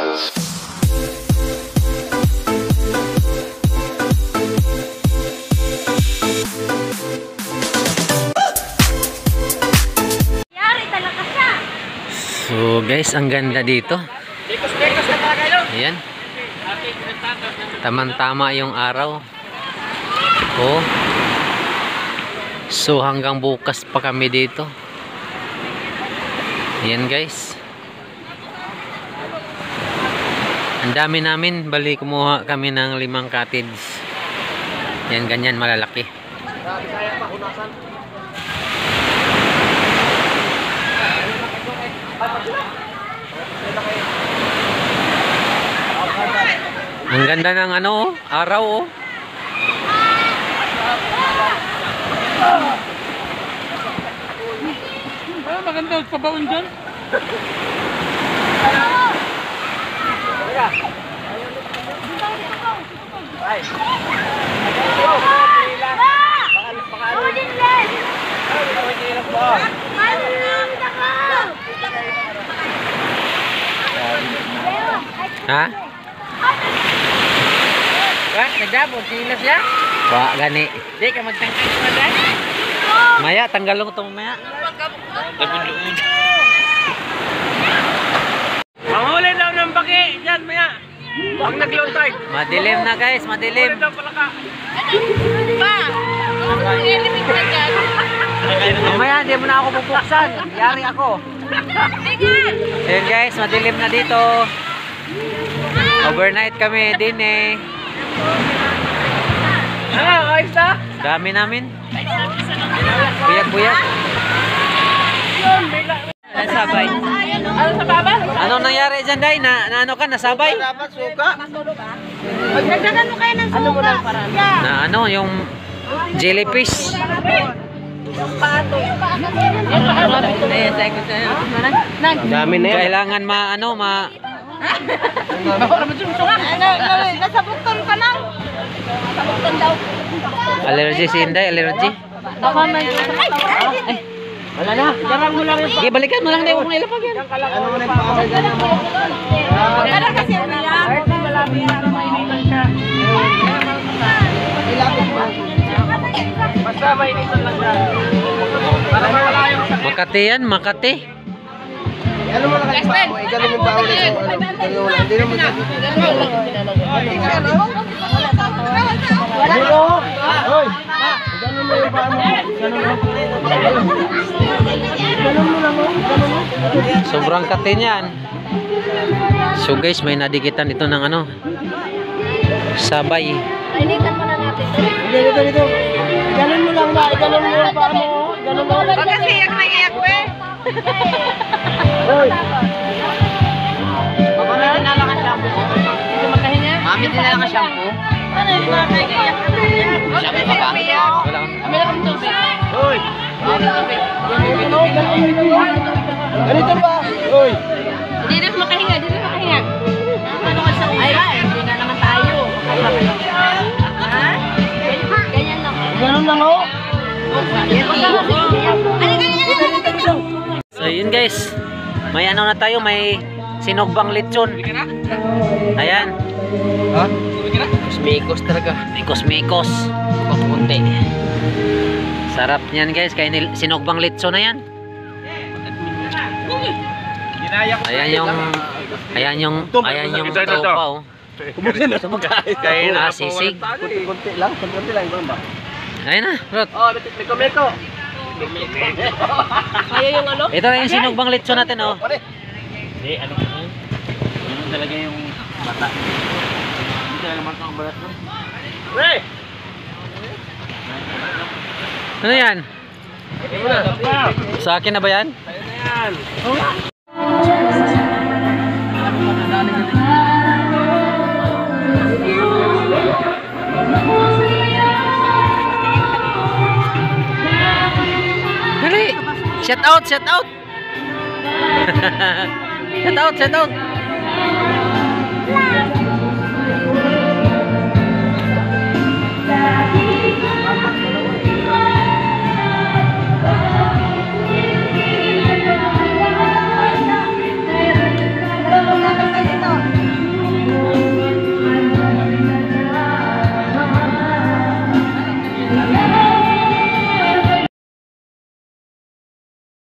So guys, ang ganda dito. Ayan. Tamang-tama yung araw. Oh. So hanggang bukas pa kami dito. Ayan guys. Ang dami namin. Bali kumuha kami ng 5 cottage. Yan, ganyan malalaki. Ang ganda ng ano, araw oh. Maganda pabaon dyan. Ha? Wah, nagdabog silas ya? Wah, gani. Di ka magtangkay sa dyan. Maya, tanggalong ito maya. Manghuli daw ng baki dyan maya. Huwag nag-low tide. Madilim na guys, madilim. Manghuli daw pala ka. Pa! Ilimig na dyan. Mamaya, hindi mo na ako bubuksan. Yari ako. Ayan guys, madilim na dito. Overnight kami din eh. Ayos na? Dami namin. Buyak-buyak. Nasabay. Ano sa baba? Anong nangyari dyan, Day? Na ano ka? Nasabay? Dapat suka. Nagdagan mo kayo ng Ano mo suka. lang parang? Na ano, yung jellyfish. Yung pato. Dami na yan. Kailangan ano, Nasa bukton ka na. Sa bukton daw. allergy si Inday, allergy. Baka may... Ay! Wala na. Darang mo lang yung Okay, balikan mo lang na yung ilapag yan. ano mo na yung paa. Magkala kasi umiyak. Malapit na mainitan siya. Ilapit mo. Basta mainitan lang siya. Para mawala yung sakit. Makati yan, Makati. Ano mo lang yung paa mo? Igaling yung paa ulit. Hindi naman siya. Hoy! Ganun mo yung paa mo. Ganun mo. Ganun mo lang mo. Ganun mo. Sobrang kati niyan. So guys, may nadikitan ito ng ano, sabay. Initan mo na natin. Dito. Ganun mo lang ba? Ganun mo yung paa mo. Ganun mo. Huwag kasi iyak na iyak ko eh. Hoy! Mami, dinala ka shampoo. Hindi makahinga? Mami, dinala ka shampoo. Ano yung mga nag-iyak ka na iyak? Shampoo ka ba? Wala kang... Kami lang tubig. Hoy! Ganito ba? Hoy! Hindi rin makahinga, hindi rin makahinga. Ano ka sa ulo? Ay, hindi na naman tayo. Ha? Ganyan lang. Ganun lang ho? So yun guys, may ano na tayo, may sinugbang lechon. Ayan. Ha? Mikos talaga. Mikos. Kunti. Sarap niyan guys, kaya sinugbang lechon na yan. Ayan yung tropa oh. Kumusin na sa pagkain. Sisig. Kunti lang ba? Ayun na, Rod. Oh, meko. Kaya yung ano? Ito na yung sinugbang lechon natin oh. Hindi, ano ko yun? Yun talaga yung bata. Hindi talaga mata ang balat nun. Pre! Ano yan? Sa akin na ba yan? Ayun na yan. Dali! Shout out! Shout out! Shout out!